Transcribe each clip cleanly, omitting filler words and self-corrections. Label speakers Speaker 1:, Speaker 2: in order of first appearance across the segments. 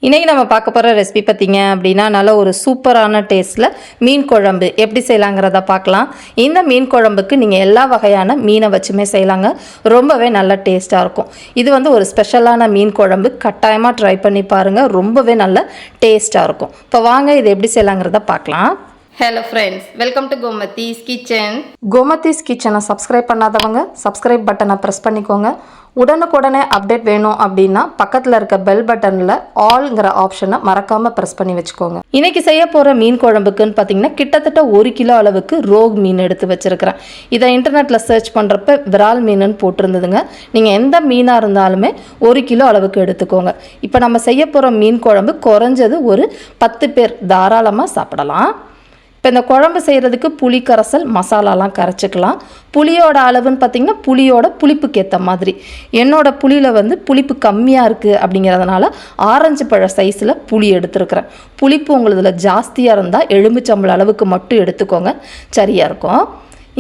Speaker 1: இன்றைக்கி நம்ம பார்க்க போகிற ரெசிபி பார்த்திங்க அப்படின்னா நல்ல ஒரு சூப்பரான டேஸ்ட்டில் மீன் குழம்பு எப்படி செய்யலாங்கிறத பார்க்கலாம். இந்த மீன் குழம்புக்கு நீங்கள் எல்லா வகையான மீனை வச்சுமே செய்யலாங்க. ரொம்பவே நல்ல டேஸ்ட்டாக இருக்கும். இது ஒரு ஸ்பெஷலான மீன் குழம்பு. கட்டாயமாக ட்ரை பண்ணி பாருங்கள். ரொம்பவே நல்ல டேஸ்ட்டாக இருக்கும். இப்போ வாங்க இது எப்படி செய்யலாங்கிறத பார்க்கலாம். Hello friends, welcome to Gomathi's kitchen. Gomathi's கிச்சனை சப்ஸ்கிரைப் பண்ணாதவங்க சப்ஸ்கிரைப் பட்டனை ப்ரெஸ் பண்ணிக்கோங்க. உடனுக்குடனே அப்டேட் வேணும் அப்படின்னா பக்கத்தில் இருக்க பெல் பட்டனில் ஆல்ங்கிற ஆப்ஷனை மறக்காமல் ப்ரெஸ் பண்ணி வச்சுக்கோங்க. இன்றைக்கி செய்ய போகிற மீன் குழம்புக்குன்னு பார்த்தீங்கன்னா கிட்டத்தட்ட 1 கிலோ அளவுக்கு ரோக் மீன் எடுத்து வச்சுருக்கிறேன். இதை இன்டர்நெட்டில் சர்ச் பண்ணுறப்ப விரால் மீனுன்னு போட்டிருந்ததுங்க. நீங்கள் எந்த மீனாக இருந்தாலுமே 1 கிலோ அளவுக்கு எடுத்துக்கோங்க. இப்போ நம்ம செய்ய போகிற மீன் குழம்பு குறைஞ்சது ஒரு 10 பேர் தாராளமாக சாப்பிடலாம். இப்போ இந்த குழம்பு செய்கிறதுக்கு புளி கரைசல் மசாலாலாம் கரைச்சிக்கலாம். புளியோட அளவுன்னு பார்த்திங்கன்னா புளியோட புளிப்புக்கு ஏற்ற மாதிரி. என்னோடய புளியில் புளிப்பு கம்மியாக இருக்குது அப்படிங்கிறதுனால ஆரஞ்சு பழ சைஸில் புளி எடுத்துருக்குறேன். புளிப்பு உங்களதில் ஜாஸ்தியாக இருந்தால் எலுமிச்சம்பழ அளவுக்கு மட்டும் எடுத்துக்கோங்க, சரியாக இருக்கும்.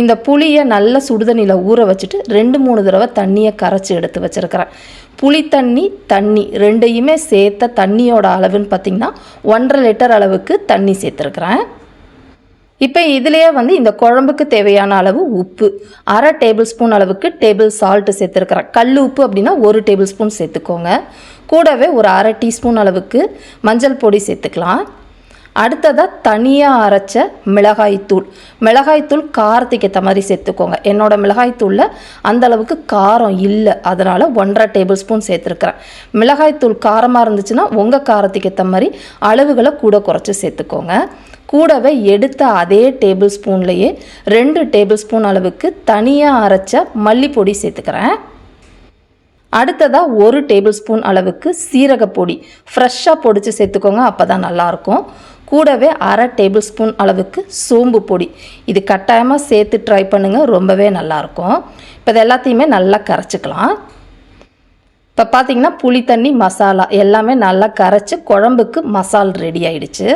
Speaker 1: இந்த புளியை நல்ல சுடுதண்ணியில் ஊற வச்சுட்டு 2-3 தடவை தண்ணியை கரைச்சி எடுத்து வச்சுருக்கிறேன். புளி தண்ணி ரெண்டையுமே சேர்த்த தண்ணியோட அளவுன்னு பார்த்திங்கன்னா 1.5 லிட்டர் அளவுக்கு தண்ணி சேர்த்துருக்குறேன். இப்போ இதிலேயே இந்த குழம்புக்கு தேவையான அளவு உப்பு 1/2 டேபிள் ஸ்பூன் அளவுக்கு டேபிள் சால்ட்டு சேர்த்துருக்குறேன். கல் உப்பு அப்படின்னா 1 டேபிள் ஸ்பூன் சேர்த்துக்கோங்க. கூடவே ஒரு 1/2 டீஸ்பூன் அளவுக்கு மஞ்சள் பொடி சேர்த்துக்கலாம். அடுத்ததாக தனியாக அரைச்ச மிளகாய்த்தூள் காரத்துக்கு ஏற்ற மாதிரி சேர்த்துக்கோங்க. என்னோடய மிளகாய்த்தூளில் அந்தளவுக்கு காரம் இல்லை, அதனால் 1.5 டேபிள் ஸ்பூன் சேர்த்துருக்குறேன். மிளகாய்த்தூள் காரமாக இருந்துச்சுன்னா உங்கள் காரத்துக்கு ஏற்ற மாதிரி அளவுகளை கூட குறைச்சி சேர்த்துக்கோங்க. கூடவே எடுத்த அதே டேபிள் ஸ்பூன்லேயே 2 டேபிள் ஸ்பூன் அளவுக்கு தனியாக அரைச்ச மல்லிப்பொடி சேர்த்துக்கிறேன். அடுத்ததாக 1 டேபிள் ஸ்பூன் அளவுக்கு சீரகப்பொடி ஃப்ரெஷ்ஷாக பொடிச்சு சேர்த்துக்கோங்க, அப்போ தான் நல்லாயிருக்கும். கூடவே 1/2 டேபிள் ஸ்பூன் அளவுக்கு சோம்பு பொடி. இது கட்டாயமாக சேர்த்து ட்ரை பண்ணுங்கள், ரொம்பவே நல்லாயிருக்கும். இப்போ இது எல்லாத்தையுமே நல்லா கரைச்சிக்கலாம். இப்போ பார்த்திங்கன்னா புளி தண்ணி மசாலா எல்லாமே நல்லா கரைச்சி குழம்புக்கு மசால் ரெடி ஆகிடுச்சு.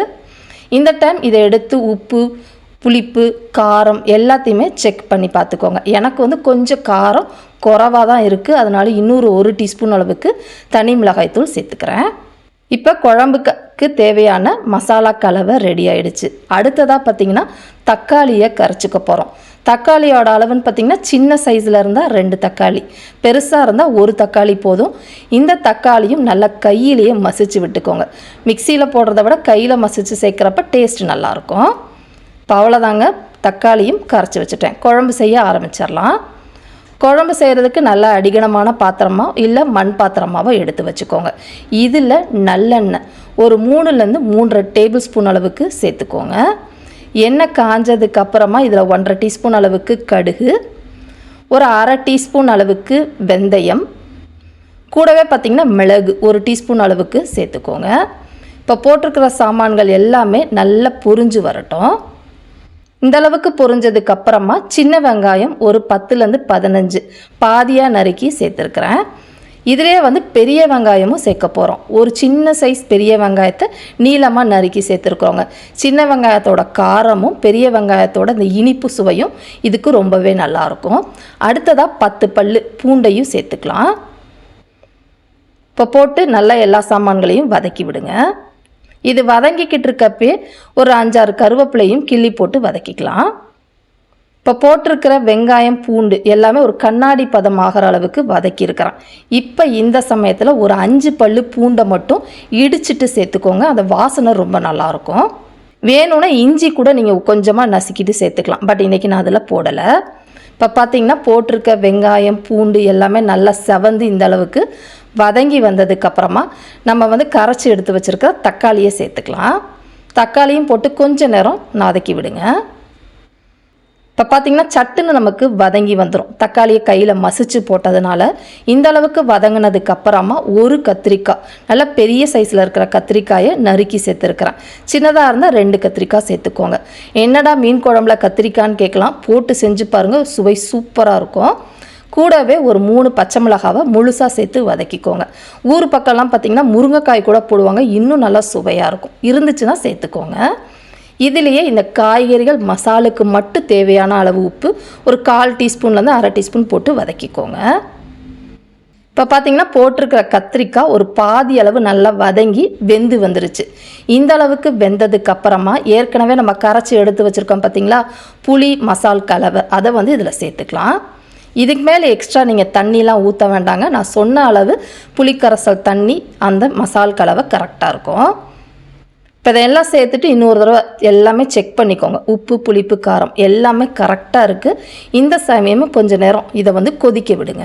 Speaker 1: இந்த டைம் இதை எடுத்து உப்பு, புளிப்பு, காரம் எல்லாத்தையுமே செக் பண்ணி பார்த்துக்கோங்க. எனக்கு கொஞ்சம் காரம் குறைவாக தான் இருக்குது, அதனால் இன்னொரு 1 டீஸ்பூன் அளவுக்கு தனி மிளகாய்த்தூள் சேர்த்துக்கிறேன். இப்போ குழம்புக்கு தேவையான மசாலா கலவை ரெடி ஆகிடுச்சு. அடுத்ததாக பார்த்திங்கன்னா தக்காளியை கரைச்சிக்க போகிறோம். தக்காளியோட அளவுன்னு பார்த்திங்கன்னா சின்ன சைஸில் இருந்தால் 2 தக்காளி, பெருசாக இருந்தால் 1 தக்காளி போதும். இந்த தக்காளியும் நல்லா கையிலேயே மசிச்சு விட்டுக்கோங்க. மிக்சியில் போடுறத விட கையில் மசிச்சு சேர்க்குறப்ப டேஸ்ட் நல்லாயிருக்கும். இப்போ அவ்வளோதாங்க, தக்காளியும் கரைச்சி வச்சுட்டேன். குழம்பு செய்ய ஆரம்பிச்சிடலாம். குழம்பு செய்கிறதுக்கு நல்ல அடிகனமான பாத்திரமாக இல்லை மண் பாத்திரமாவோ எடுத்து வச்சுக்கோங்க. இதில் நல்லெண்ணெய் ஒரு 3லேருந்து 3.5 டேபிள் ஸ்பூன் அளவுக்கு சேர்த்துக்கோங்க. எண்ணெய் காஞ்சதுக்கு அப்புறமா இதில் 1.5 டீஸ்பூன் அளவுக்கு கடுகு, ஒரு 1/2 டீஸ்பூன் அளவுக்கு வெந்தயம், கூடவே பார்த்திங்கன்னா மிளகு 1 டீஸ்பூன் அளவுக்கு சேர்த்துக்கோங்க. இப்போ போட்டிருக்கிற சாமான்கள் எல்லாமே நல்லா பொரிஞ்சு வரட்டும். இந்த அளவுக்கு பொரிஞ்சதுக்கு அப்புறமா சின்ன வெங்காயம் ஒரு 10லேருந்து 15 பாதியாக நறுக்கி சேர்த்துருக்குறேன். இதிலே பெரிய வெங்காயமும் சேர்க்க போகிறோம். ஒரு சின்ன சைஸ் பெரிய வெங்காயத்தை நீளமாக நறுக்கி சேர்த்துருக்குறோங்க. சின்ன வெங்காயத்தோட காரமும் பெரிய வெங்காயத்தோட இந்த இனிப்பு சுவையும் இதுக்கு ரொம்பவே நல்லாயிருக்கும். அடுத்ததாக 10 பல்லு பூண்டையும் சேர்த்துக்கலாம். இப்போ போட்டு நல்லா எல்லா சாமான்களையும் வதக்கி விடுங்க. இது வதங்கிக்கிட்டு இருக்கப்பே ஒரு 5-6 கருவேப்பிலையும் கிள்ளி போட்டு வதக்கிக்கலாம். இப்போ போட்டிருக்கிற வெங்காயம் பூண்டு எல்லாமே ஒரு கண்ணாடி பதம் ஆகிற அளவுக்கு வதக்கியிருக்கிறேன். இப்போ இந்த சமயத்தில் ஒரு 5 பல்லு பூண்டை மட்டும் இடிச்சிட்டு சேர்த்துக்கோங்க, அந்த வாசனை ரொம்ப நல்லாயிருக்கும். வேணும்னா இஞ்சி கூட நீங்கள் கொஞ்சமாக நசுக்கிட்டு சேர்த்துக்கலாம், பட் இன்றைக்கி நான் அதில் போடலை. இப்போ பார்த்திங்கன்னா போட்டிருக்க வெங்காயம் பூண்டு எல்லாமே நல்லா செவந்து இந்த அளவுக்கு வதங்கி வந்ததுக்கப்புறமா நம்ம கரைச்சி எடுத்து வச்சுருக்க தக்காளியை சேர்த்துக்கலாம். தக்காளியும் போட்டு கொஞ்சம் நேரம் வதக்கி விடுங்க. இப்போ பார்த்திங்கன்னா சட்டுன்னு நமக்கு வதங்கி வந்துடும், தக்காளியை கையில் மசிச்சு போட்டதுனால. இந்த அளவுக்கு வதங்கினதுக்கு அப்புறமா ஒரு கத்திரிக்காய், நல்லா பெரிய சைஸில் இருக்கிற கத்திரிக்காயை நறுக்கி சேர்த்துருக்குறேன். சின்னதாக இருந்தால் 2 கத்திரிக்காய் சேர்த்துக்கோங்க. என்னடா மீன் குழம்புல கத்திரிக்காய்ன்னு கேட்கலாம், போட்டு செஞ்சு பாருங்கள், சுவை சூப்பராக இருக்கும். கூடவே ஒரு 3 பச்சை மிளகாவை முழுசாக சேர்த்து வதக்கிக்கோங்க. ஊர் பக்கம்லாம் பார்த்திங்கன்னா முருங்கைக்காய் கூட போடுவாங்க, இன்னும் நல்லா சுவையாக இருக்கும். இருந்துச்சுன்னா சேர்த்துக்கோங்க. இதிலேயே இந்த காய்கறிகள் மசாலுக்கு மட்டும் தேவையான அளவு உப்பு ஒரு 1/4 டீஸ்பூன்லேருந்து 1/2 டீஸ்பூன் போட்டு வதக்கிக்கோங்க. இப்போ பார்த்தீங்கன்னா போட்டிருக்கிற கத்திரிக்காய் ஒரு பாதி அளவு நல்லா வதங்கி வெந்து வந்துருச்சு. இந்த அளவுக்கு வெந்ததுக்கு அப்புறமா ஏற்கனவே நம்ம கரைச்சி எடுத்து வச்சுருக்கோம் பார்த்தீங்களா புளி மசால் கலவை, அதை வந்து இதில் சேர்த்துக்கலாம். இதுக்கு மேலே எக்ஸ்ட்ரா நீங்கள் தண்ணிலாம் ஊற்ற வேண்டாங்க. நான் சொன்ன அளவு புளிக்கரைசல் தண்ணி அந்த மசால் கலவை கரெக்டாக இருக்கும். இப்போ இதெல்லாம் சேர்த்துட்டு இன்னொரு தடவை எல்லாமே செக் பண்ணிக்கோங்க. உப்பு புளிப்பு காரம் எல்லாமே கரெக்டாக இருக்குது. இந்த சமயமும் கொஞ்சம் நேரம் இதை வந்து கொதிக்க விடுங்க.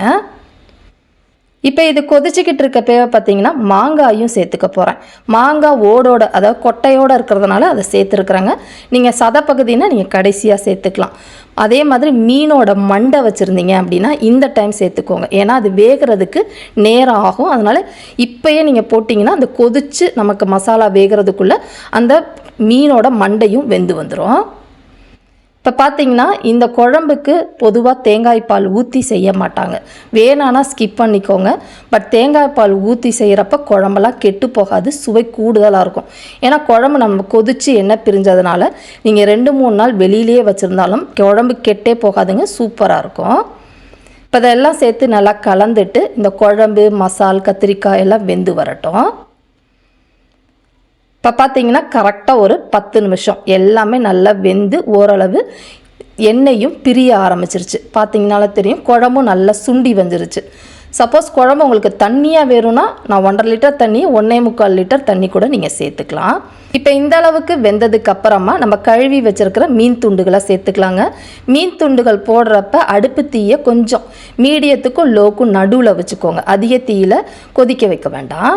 Speaker 1: இப்போ இது கொதிச்சிக்கிட்டு இருக்கப்பே பார்த்தீங்கன்னா மாங்காயும் சேர்த்துக்க போகிறேன். மாங்காய் ஓடோட அதாவது கொட்டையோடு இருக்கிறதுனால அதை சேர்த்துருக்குறேங்க. நீங்கள் சதப்பகுதினா நீங்கள் கடைசியாக சேர்த்துக்கலாம். அதே மாதிரி மீனோட மண்டை வச்சுருந்தீங்க அப்படின்னா இந்த டைம் சேர்த்துக்கோங்க. ஏன்னா அது வேகிறதுக்கு நேரம் ஆகும். அதனால் இப்போயே நீங்கள் போட்டிங்கன்னா அந்த கொதித்து நமக்கு மசாலா வேகிறதுக்குள்ளே அந்த மீனோட மண்டையும் வெந்து வந்துடும். இப்போ பார்த்தீங்கன்னா இந்த குழம்புக்கு பொதுவாக தேங்காய் பால் ஊற்றி செய்ய மாட்டாங்க. வேணான்னா ஸ்கிப் பண்ணிக்கோங்க. பட் தேங்காய் பால் ஊற்றி செய்கிறப்ப குழம்பெல்லாம் கெட்டு போகாது, சுவை கூடுதலாக இருக்கும். ஏன்னா குழம்பு நம்ம கொதித்து எண்ணெய் பிரிஞ்சதுனால நீங்கள் 2-3 நாள் வெளியிலேயே வச்சுருந்தாலும் குழம்பு கெட்டே போகாதுங்க, சூப்பராக இருக்கும். இப்போ இதெல்லாம் சேர்த்து நல்லா கலந்துட்டு இந்த குழம்பு மசால் கத்திரிக்காய் எல்லாம் வெந்து வரட்டும். இப்போ பார்த்தீங்கன்னா கரெக்டாக ஒரு 10 நிமிஷம் எல்லாமே நல்லா வெந்து ஓரளவு எண்ணெயும் பிரிய ஆரம்பிச்சிருச்சு. பார்த்தீங்கனால தெரியும் குழம்பும் நல்லா சுண்டி வந்துருச்சு. சப்போஸ் குழம்பு உங்களுக்கு தண்ணியாக வேணும்னா நான் 1.5 லிட்டர் தண்ணி 1.25 லிட்டர் தண்ணி கூட நீங்கள் சேர்த்துக்கலாம். இப்போ இந்த அளவுக்கு வெந்ததுக்கு அப்புறமா நம்ம கழுவி வச்சுருக்கிற மீன் துண்டுகளை சேர்த்துக்கலாங்க. மீன் துண்டுகள் போடுறப்ப அடுப்பு தீயை கொஞ்சம் மீடியத்துக்கும் லோக்கும் நடுவில் வச்சுக்கோங்க. அதிக தீயில் கொதிக்க வைக்க வேண்டாம்.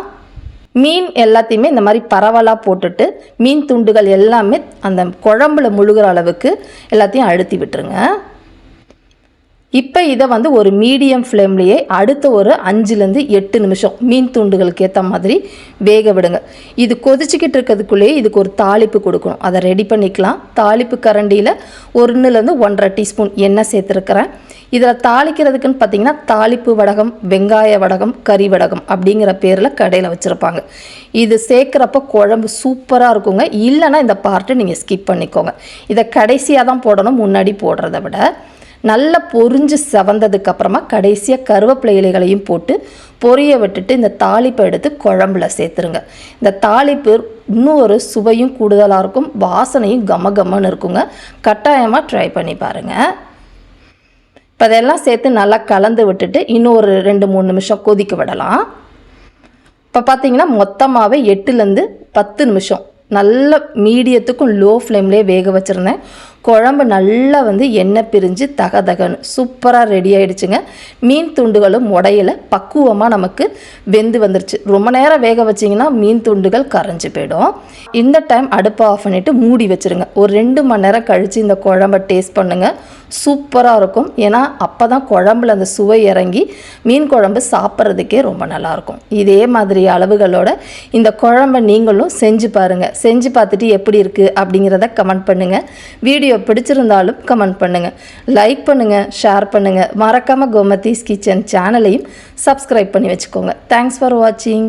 Speaker 1: மீன் எல்லாத்தையுமே இந்த மாதிரி பரவலாக போட்டுட்டு மீன் துண்டுகள் எல்லாமே அந்த குழம்புல முழுகிற அளவுக்கு எல்லாத்தையும் அழுத்தி விட்டுருங்க. இப்போ இதை வந்து ஒரு மீடியம் ஃப்ளேம்லேயே அடுத்த ஒரு 5-8 நிமிஷம் மீன் துண்டுகளுக்கு ஏற்ற மாதிரி வேக விடுங்க. இது கொதிச்சிக்கிட்டு இருக்கிறதுக்குள்ளேயே இதுக்கு ஒரு தாளிப்பு கொடுக்கணும். அதை ரெடி பண்ணிக்கலாம். தாளிப்பு கரண்டியில் 1-1.5 டீஸ்பூன் எண்ணெய் சேர்த்துருக்கிறேன். இதில் தாளிக்கிறதுக்குன்னு பார்த்தீங்கன்னா தாளிப்பு வடகம், வெங்காய வடகம், கறி வடகம் அப்படிங்கிற பேரில் கடையில் வச்சுருப்பாங்க. இது சேர்க்குறப்ப குழம்பு சூப்பராக இருக்குங்க. இல்லைன்னா இந்த பார்ட்டை நீங்கள் ஸ்கிப் பண்ணிக்கோங்க. இதை கடைசியாக தான் போடணும், முன்னாடி போடுறத விட. நல்லா பொரிஞ்சு செவந்ததுக்கப்புறமா கடைசியாக கருவேப்பிலை இலைகளையும் போட்டு பொரிய விட்டுட்டு இந்த தாளிப்பை எடுத்து குழம்புல சேர்த்துருங்க. இந்த தாளிப்பு இன்னும் ஒரு சுவையும் கூடுதலாக இருக்கும், வாசனையும் கமகமன்னு இருக்குங்க. கட்டாயமாக ட்ரை பண்ணி பாருங்கள். இப்போ அதெல்லாம் சேர்த்து நல்லா கலந்து விட்டுட்டு இன்னும் ஒரு 2-3 நிமிஷம் கொதிக்க விடலாம். இப்போ பார்த்தீங்கன்னா மொத்தமாகவே 8-10 நிமிஷம் நல்ல மீடியத்துக்கும் லோ ஃப்ளேம்லேயே வேக வச்சுருந்தேன். குழம்பு நல்லா வந்து எண்ணெய் பிரிஞ்சு தகதகன்னு சூப்பராக ரெடி ஆகிடுச்சுங்க. மீன் துண்டுகளும் உடையில பக்குவமாக நமக்கு வெந்து வந்துருச்சு. ரொம்ப நேரம் வேக வச்சிங்கன்னா மீன் துண்டுகள் கரைஞ்சி போயிடும். இந்த டைம் அடுப்பை ஆஃப் பண்ணிவிட்டு மூடி வச்சுருங்க. ஒரு 2 மணி நேரம் கழித்து இந்த குழம்பை டேஸ்ட் பண்ணுங்கள், சூப்பராக இருக்கும். ஏன்னா அப்போ தான் குழம்புல அந்த சுவை இறங்கி மீன் குழம்பு சாப்பிட்றதுக்கே ரொம்ப நல்லாயிருக்கும். இதே மாதிரி அளவுகளோட இந்த குழம்பை நீங்களும் செஞ்சு பாருங்கள். செஞ்சு பார்த்துட்டு எப்படி இருக்குது அப்படிங்கிறத கமெண்ட் பண்ணுங்கள். வீடியோ பிடிச்சிருந்தாலும் கமெண்ட் பண்ணுங்கள், லைக் பண்ணுங்கள், ஷேர் பண்ணுங்கள். மறக்காமல் கோமதீஸ் கிச்சன் சேனலையும் சப்ஸ்கிரைப் பண்ணி வச்சுக்கோங்க. தேங்க்ஸ் ஃபார் வாட்சிங்.